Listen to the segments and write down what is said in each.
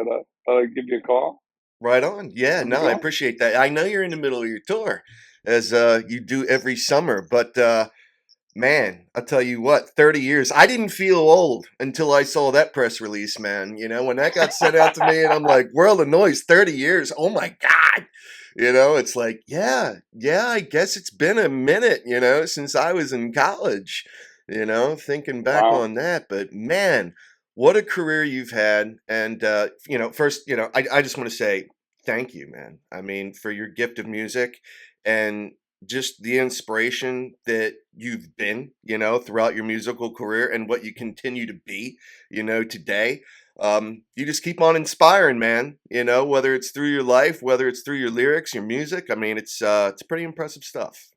thought I'd give you a call. Right on. Yeah, How's it no, I going? appreciate that. I know you're in the middle of your tour, as you do every summer, but man, I'll tell you what, 30 years. I didn't feel old until I saw that press release, man. You know, when that got sent out to me, and I'm like, World of Noise, 30 years. Oh my God. You know, it's like, yeah, I guess it's been a minute, since I was in college, thinking back Wow. on that. But man, what a career you've had. And, first, I just want to say thank you, man. I mean, for your gift of music and just the inspiration that you've been, throughout your musical career and what you continue to be, today. You just keep on inspiring, man, whether it's through your life, whether it's through your lyrics, your music. I mean, it's pretty impressive stuff.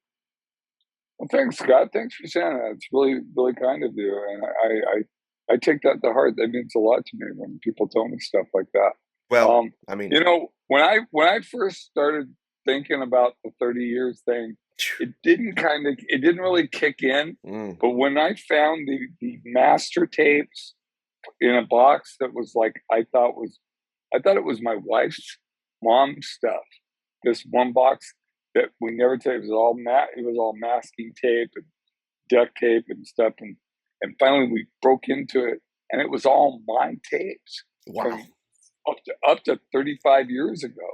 Well, thanks, Scott. Thanks for saying that. It's really, really kind of you, and I take that to heart. That means a lot to me when people tell me stuff like that. Well, I mean, When I first started thinking about the 30 years thing, it didn't really kick in. mm, But when I found the master tapes in a box that was like I thought it was my wife's mom's stuff. This one box that we never taped, it was all masking tape and duct tape and stuff, and finally we broke into it, and it was all my tapes wow. from up to 35 years ago,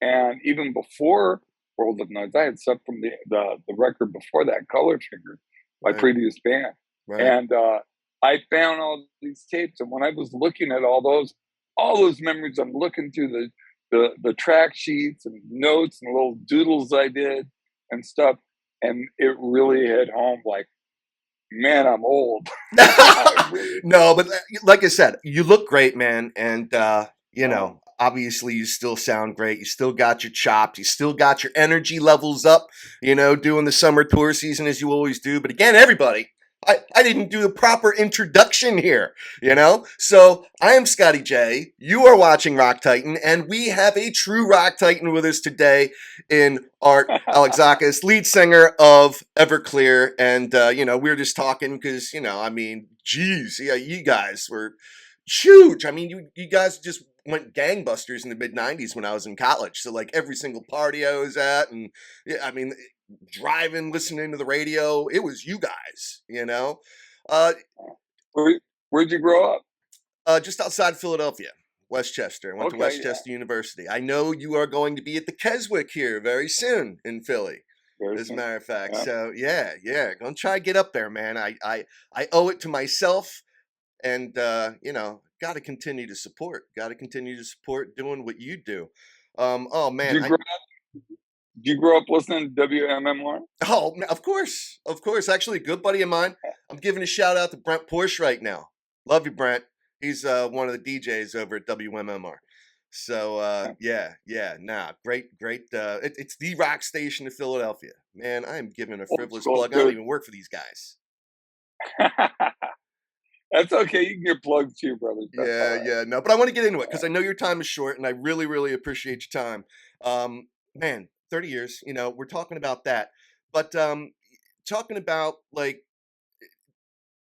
and even before World of Noise, I had stuff from the record before that, Color Finger, my Right, previous band, right. and I found all these tapes, and when I was looking at all those memories, I'm looking through the track sheets and notes and little doodles I did and stuff, and it really hit home. Like, man, I'm old. I really, No, but like I said, you look great, man, and oh, obviously you still sound great. You still got your chops. You still got your energy levels up. Doing the summer tour season as you always do. But again, everybody, I didn't do the proper introduction here. So I am Scotty J. You are watching Rock Titan, and we have a true Rock Titan with us today in Art Alexakis, lead singer of Everclear. And, we were just talking because, I mean, geez, yeah, you guys were huge. I mean, you guys just went gangbusters in the mid 90s when I was in college. So, like, every single party I was at, and yeah, I mean, driving, listening to the radio, it was you guys. Uh, Where, where'd you grow up? just outside Philadelphia. Westchester. I went to Okay, yeah, Westchester University. I know you are going to be at the Keswick here very soon in Philly, very as a soon. matter of fact. Yeah. So yeah, gonna try to get up there, man. I owe it to myself, and got to continue to support. Got to continue to support doing what you do. Oh Did man, you grow Did you grow up listening to WMMR? of course. Actually, a good buddy of mine. I'm giving a shout out to Brent Porsche right now. Love you, Brent. He's one of the DJs over at WMMR. So yeah, nah, great. It's the rock station of Philadelphia. Man, I am giving a Old frivolous school, plug. I don't good. even work for these guys. That's okay. You can get plugs too, brothers. That's all Yeah, right. yeah, no, but I want to get into it because Yeah. I know your time is short, and I really, really appreciate your time. Man, 30 years. We're talking about that, but talking about like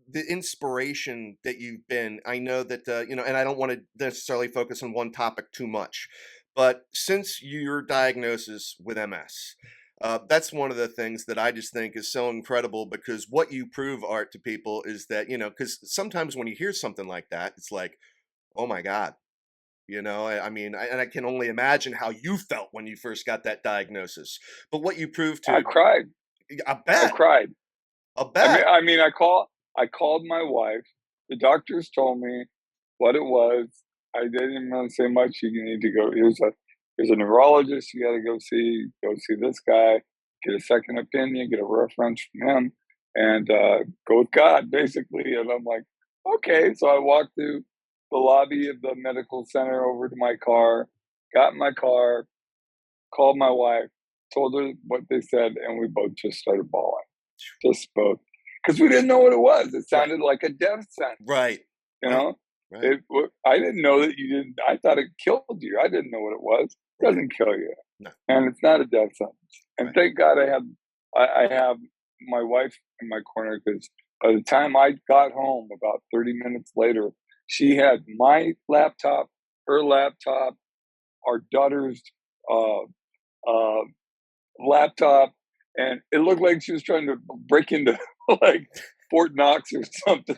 the inspiration that you've been. I know that and I don't want to necessarily focus on one topic too much, but since your diagnosis with MS, that's one of the things that I just think is so incredible because what you prove, Art, to people is that because sometimes when you hear something like that, it's like, oh my God. I mean, and I can only imagine how you felt when you first got that diagnosis. But what you proved I to, cried. I I bet, cried. I bet. I called my wife. The doctors told me what it was. I didn't really say much. You need to go. Here's a neurologist. You got to go see this guy. Get a second opinion. Get a reference from him, and go with God, basically. And I'm like, okay. So I walked through the lobby of the medical center over to my car. Got in my car. Called my wife. Told her what they said, and we both just started bawling. Just both, because we didn't know what it was. It Right, sounded like a death sentence. right, You right, know, right, I didn't know that you didn't. I thought it killed you. I didn't know what it was. It right. doesn't kill you, No, and it's not a death sentence. And right. thank God I have my wife in my corner, because by the time I got home, about 30 minutes later, she had my laptop her laptop, our daughter's uh, uh, laptop, and it looked like she was trying to break into like Fort Knox or something.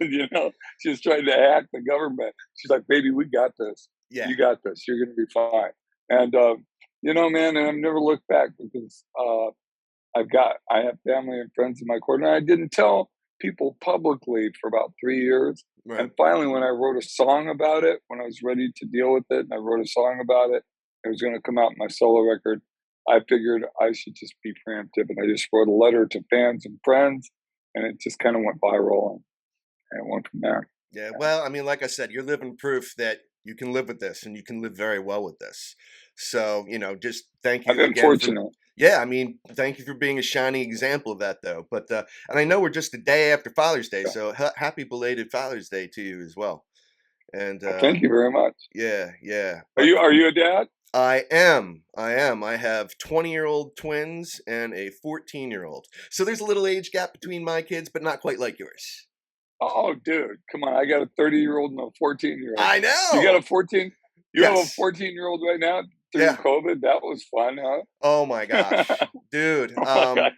She was trying to hack the government. She's like, "Baby, we got this. Yeah. You got this. You're gonna be fine." And man, and I've never looked back because I have family and friends in my corner. I didn't tell people publicly for about 3 years. Right. And finally, when I wrote a song about it, when I was ready to deal with it, and I wrote a song about it, it was going to come out in my solo record. I figured I should just be preemptive. And I just wrote a letter to fans and friends, and it just kind of went viral and it went from there. Yeah. Well, I mean, like I said, you're living proof that you can live with this and you can live very well with this. So, just thank I've you been again fortunate. yeah, I mean, thank you for being a shining example of that, though. But and I know we're just a day after Father's Day, Yeah. so happy belated Father's Day to you as well. And Thank you very much. yeah. Are But you a dad? I am. I have 20-year-old twins and a 14-year-old. So there's a little age gap between my kids, but not quite like yours. Oh, dude, come on! I got a 30-year-old and a 14-year-old. I You got know. a 14. You have a Yes. 14-year-old right now through Yeah. COVID. That was fun, huh? Oh my gosh, dude. Oh my God.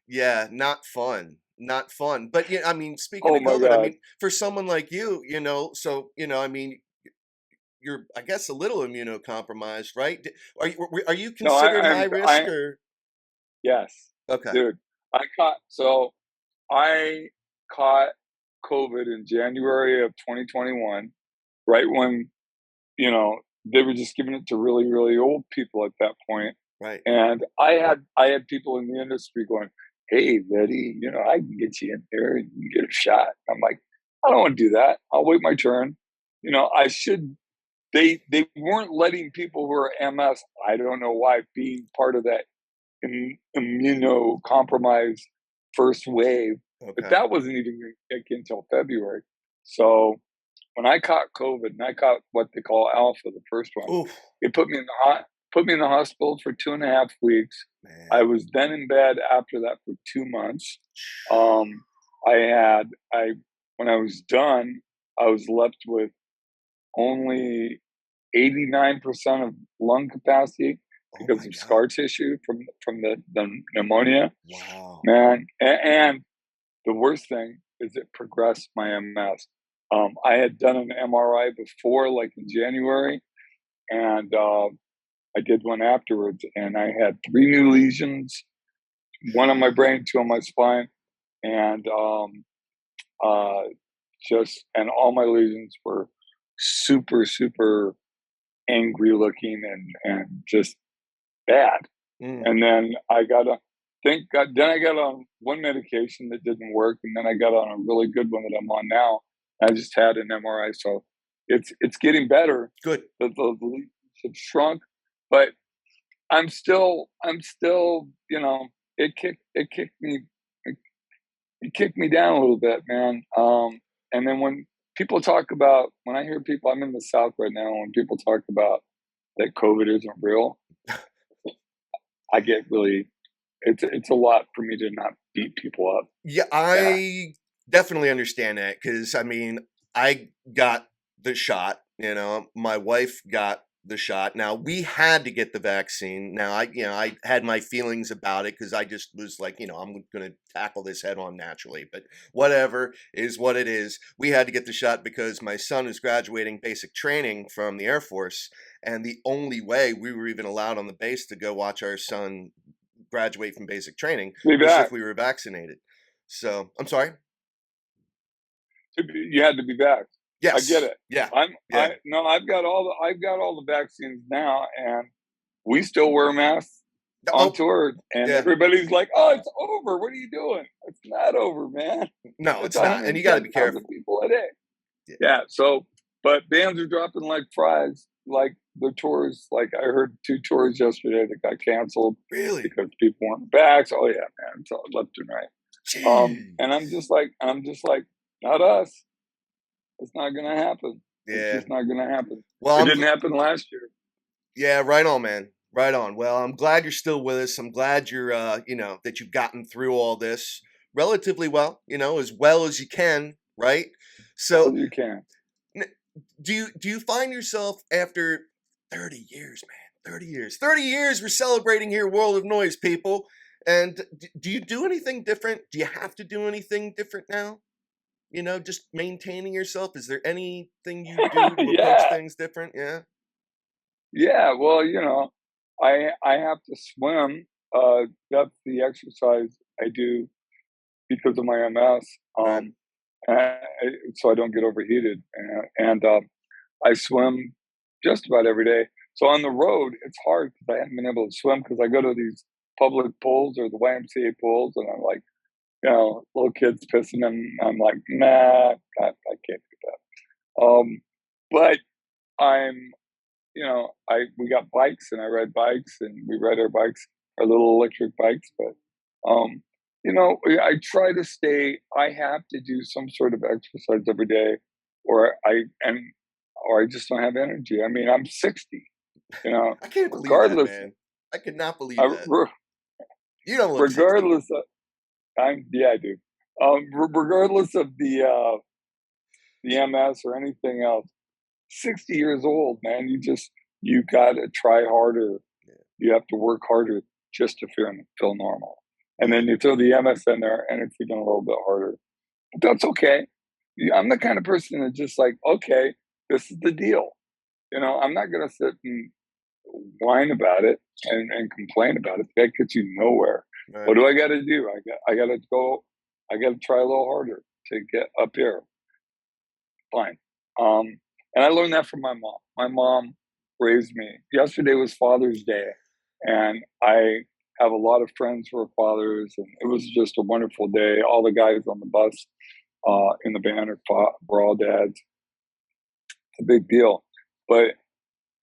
Yeah. Not fun. Not fun. But yeah, I mean, speaking Oh of my COVID, I God. mean, for someone like you, so I mean, you're, I guess, a little immunocompromised, right? Are you No, considered high I risk or? yes, Okay. dude. I caught COVID in January of 2021, right when they were just giving it to really, really old people at that point. Right. And I had people in the industry going, "Hey, Betty, I can get you in here and you get a shot." I'm like, I don't want to do that. I'll wait my turn. I should. They weren't letting people who are MS. I don't know why, being part of that immunocompromised first wave, but Okay. that wasn't even going to kick in until February. So when I caught COVID and I caught what they call alpha, the first one, Oof, it put me in the hospital for 2.5 weeks. I man. was then in bed after that for 2 months. Um, I when I was done, I was left with only 89% of lung capacity Oh because my of God. scar tissue from the pneumonia. Wow. Man, and the worst thing is it progressed my MS. I had done an MRI before, like in January, and I did one afterwards, and I had 3 new lesions, one on my brain, 2 on my spine, and uh, and all my lesions were super, super angry looking and just bad. Mm. And then I got then I got on one medication that didn't work, and then I got on a really good one that I'm on now. I just had an MRI, so it's getting better. Good. The lesions have shrunk, but I'm still it, it kicked me down a little bit, man. And then when I hear people, I'm in the South right now, when people talk about that COVID isn't real, I get really, it's a lot for me to not beat people up. Yeah, Yeah. I definitely understand that because I mean, I got the shot. My wife got the shot. Now we had to get the vaccine. Now I had my feelings about it because I just was like, I'm going to tackle this head on naturally. But whatever is what it is. We had to get the shot because my son is graduating basic training from the Air Force, and the only way we were even allowed on the base to go watch our son graduate from basic training Be was if back. we were vaccinated. So I'm sorry. You had to be back. I get Yes. it. Yeah. I'm Yeah. I've got all the vaccines now, and we still wear masks on Oh, tour, and yeah. everybody's like, "Oh, it's over. What are you doing?" It's not over, man. No, It's it's not. And you got to be 110,000 careful. people a day. Yeah. Yeah. So, but bands are dropping like fries. Like the tours, like I heard 2 tours yesterday that got canceled Really? because people weren't back. So, oh yeah, man, it's all left and right. And Jeez. I'm just like, not us. It's not gonna happen. It's Yeah. just not gonna happen. Well, It didn't happen last year. yeah, right on, man. Right on. Well, I'm glad you're still with us. I'm glad you're, that you've gotten through all this relatively well, as well as you can, right? Well, So you can. do you find yourself after 30 years, man, 30 years we're celebrating here, World of Noise, people. And do you do anything different? Do you have to do anything different now? Just maintaining yourself. Is there anything you do to approach Yeah, things different? Yeah. yeah. Well, I have to swim. That's the exercise I do because of my MS. Right. Uh, so I don't get overheated, and I swim just about every day. So on the road, it's hard because I haven't been able to swim because I go to these public pools or the YMCA pools, and I'm like, little kids pissing, and I'm like, nah, I can't do that. But I'm, we got bikes, and I ride bikes, and we ride our bikes, our little electric bikes. But, I try to stay. I have to do some sort of exercise every day, or I just don't have energy. I mean, I'm 60. I can't believe that, Regardless, man. I could not believe I, that. You don't look 60. regardless of, yeah, I do. Regardless of the MS or anything else, 60 years old, man, you gotta try harder. Yeah. You have to work harder just to feel normal. And Yeah. then you throw the MS in there, and it's even a little bit harder. But that's okay. I'm the kind of person that just like, okay, this is the deal. I'm not gonna sit and whine about it and complain about it. That gets you nowhere. Right. What do I got to do? I got to go. I got to try a little harder to get up here. Fine. And I learned that from my mom. My mom raised me. Yesterday was Father's Day, and I have a lot of friends who are fathers, and it was just a wonderful day. All the guys on the bus in the band were all dads. It's a big deal. But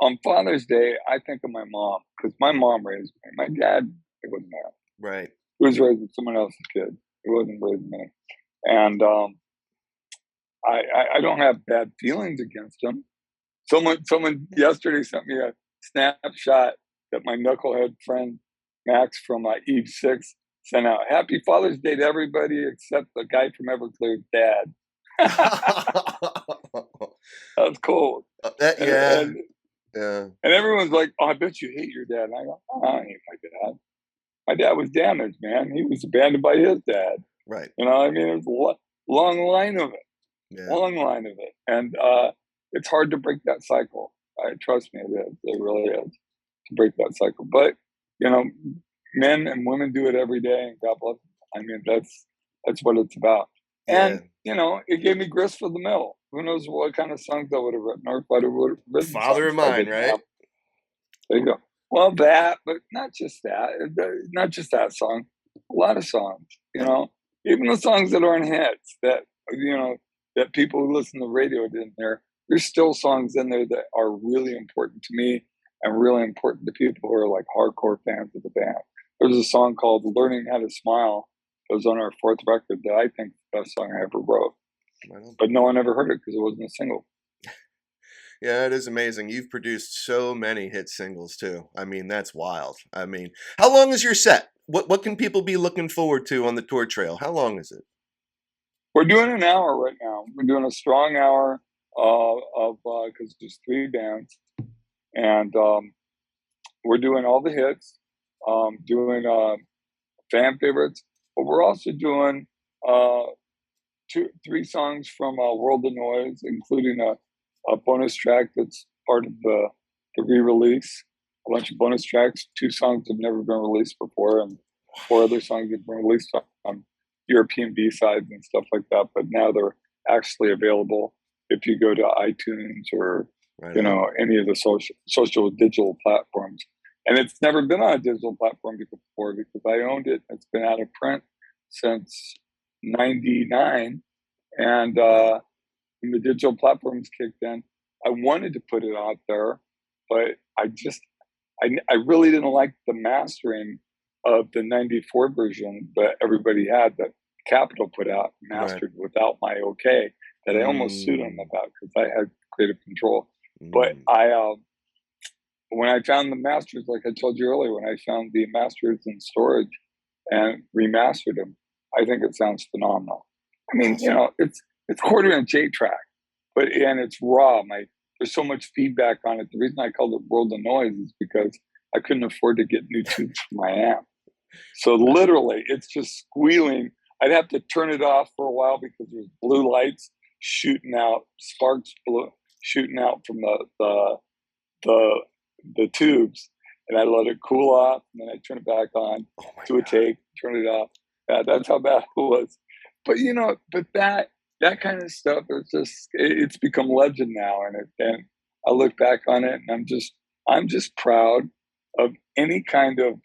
on Father's Day, I think of my mom because my mom raised me. My dad, it wasn't there. Right. He was raising someone else's kid. He wasn't raising me. And I don't have bad feelings against him. Someone yesterday sent me a snapshot that my knucklehead friend Max from Eve 6 sent out. Happy Father's Day to everybody except the guy from Everclear's dad. That's cool. Yeah. And, Yeah. and everyone's like, "Oh, I bet you hate your dad." And I go, "Oh, I hate my dad. My dad was damaged, man. He was abandoned by his dad." Right. I mean, there's a long line of it, Yeah. long line of it, and it's hard to break that cycle. Trust me, it is. It really is to break that cycle. But men and women do it every day, and God bless them. I mean, that's what it's about. Yeah. And it gave me grist for the mill. Who knows what kind of songs I would have written, or if I would have written Father of songs I mine, didn't right? have. There you go. Well, but not just that. Not just that song. A lot of songs. Even the songs that aren't hits that people who listen to the radio didn't hear. There's still songs in there that are really important to me and really important to people who are like hardcore fans of the band. There's a song called "Learning How to Smile." It was on our fourth record that I think is the best song I ever wrote. But no one ever heard it because it wasn't a single. Yeah, it is amazing. You've produced so many hit singles too. I mean, that's wild. I mean, how long is your set? What can people be looking forward to on the tour trail? How long is it? We're doing an hour right now. We're doing a strong hour of because there's three bands, and we're doing all the hits, doing fan favorites, but we're also doing uh, three songs from World of Noise, including a bonus track that's part of the re-release. A bunch of bonus tracks. Two songs have never been released before, and four other songs have been released on European B-sides and stuff like that. But now they're actually available if you go to iTunes or Right any of the social digital platforms. And it's never been on a digital platform before because I owned it. It's been out of print since '99, and when the digital platforms kicked in, I wanted to put it out there, but I really didn't like the mastering of the '94 version that everybody had that Capitol put out, mastered without my okay, that I almost sued them about because I had creative control. But when I found the masters, like I told you earlier, when I found the masters in storage and remastered them, I think it sounds phenomenal. I mean, it's quarter-inch 8-track. and it's raw. There's so much feedback on it. The reason I called it World of Noise is because I couldn't afford to get new tubes for my amp. So literally, it's just squealing. I'd have to turn it off for a while because there's blue lights shooting out, sparks shooting out from the tubes, and I let it cool off, and then I turn it back on to a take, turn it off. That's how bad it was. But that kind of stuff is just it's become legend now, and I look back on it, and I'm just proud of any kind of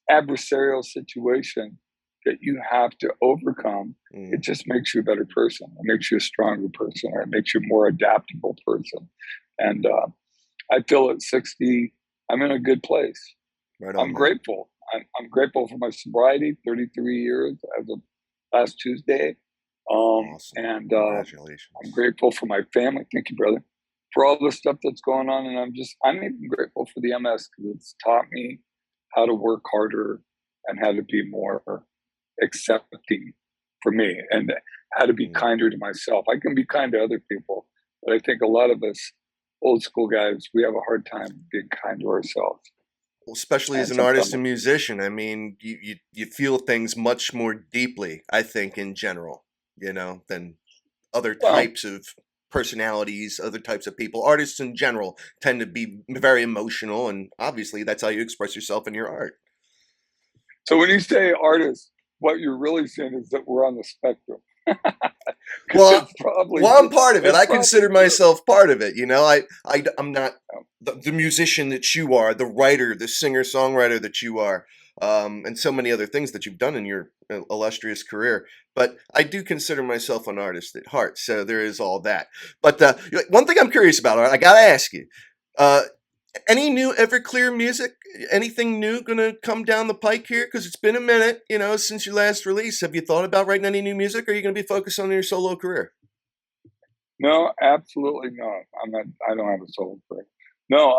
adversarial situation that you have to overcome. It just makes you a better person. It makes you a stronger person, or it makes you a more adaptable person. And I feel at 60, I'm in a good place. Right on, I'm grateful. I'm grateful for my sobriety, 33 years as of last Tuesday. Awesome. And congratulations. I'm grateful for my family. Thank you, brother, for all the stuff that's going on. And I'm even grateful for the MS, because it's taught me how to work harder and how to be more accepting for me, and how to be kinder to myself. I can be kind to other people, but I think a lot of us old school guys, we have a hard time being kind to ourselves. Well, especially as an artist and musician, I mean, you feel things much more deeply, I think, in general, than other types of personalities, other types of people. Artists in general tend to be very emotional, and obviously that's how you express yourself in your art. So when you say artist, what you're really saying is that we're on the spectrum. Well, I'm part of it. I consider myself part of it. I'm not the musician that you are, the writer, the singer-songwriter that you are, and so many other things that you've done in your illustrious career. But I do consider myself an artist at heart, so there is all that. But one thing I'm curious about, Art, I got to ask you, any new Everclear music? Anything new gonna come down the pike here? Because it's been a minute, since your last release. Have you thought about writing any new music, or are you gonna be focused on your solo career? No, absolutely not. I don't have a solo career. No,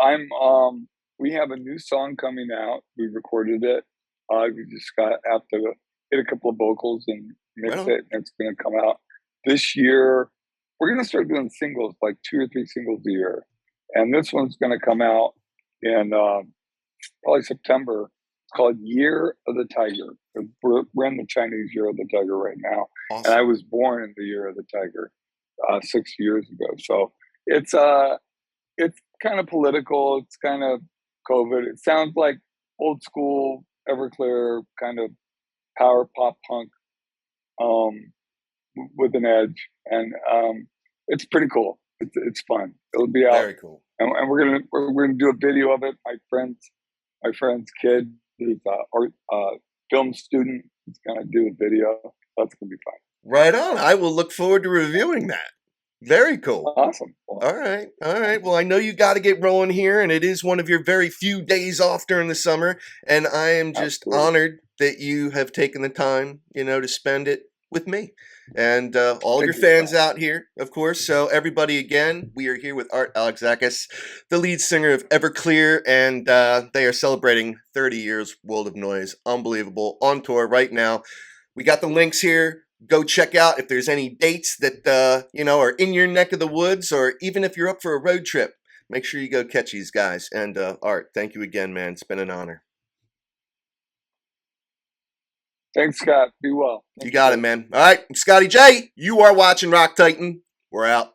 we have a new song coming out. We recorded it. We just have to hit a couple of vocals and mix it, and it's gonna come out this year. We're gonna start doing singles, like 2 or 3 singles a year. And this one's going to come out in probably September. It's called Year of the Tiger. We're in the Chinese Year of the Tiger right now. Awesome. And I was born in the Year of the Tiger 6 years ago. So it's kind of political. It's kind of COVID. It sounds like old school Everclear kind of power pop punk with an edge. And it's pretty cool. It's fun. It'll be out. Very cool. And we're gonna do a video of it. My friend's kid, who's an art film student, is gonna do a video. That's gonna be fun. Right on. I will look forward to reviewing that. Very cool. Awesome. All right. Well, I know you got to get rolling here, and it is one of your very few days off during the summer, and I am just honored that you have taken the time, to spend it with me and all of your fans out here, of course. So everybody, again, we are here with Art Alexakis, the lead singer of Everclear, and they are celebrating 30 years World of Noise. Unbelievable. On tour right now. We got the links here. Go check out if there's any dates that are in your neck of the woods, or even if you're up for a road trip. Make sure you go catch these guys. And Art, thank you again, man. It's been an honor. Thanks, Scott. Be well. You got it, man. All right, Scotty J, you are watching Rock Titan. We're out.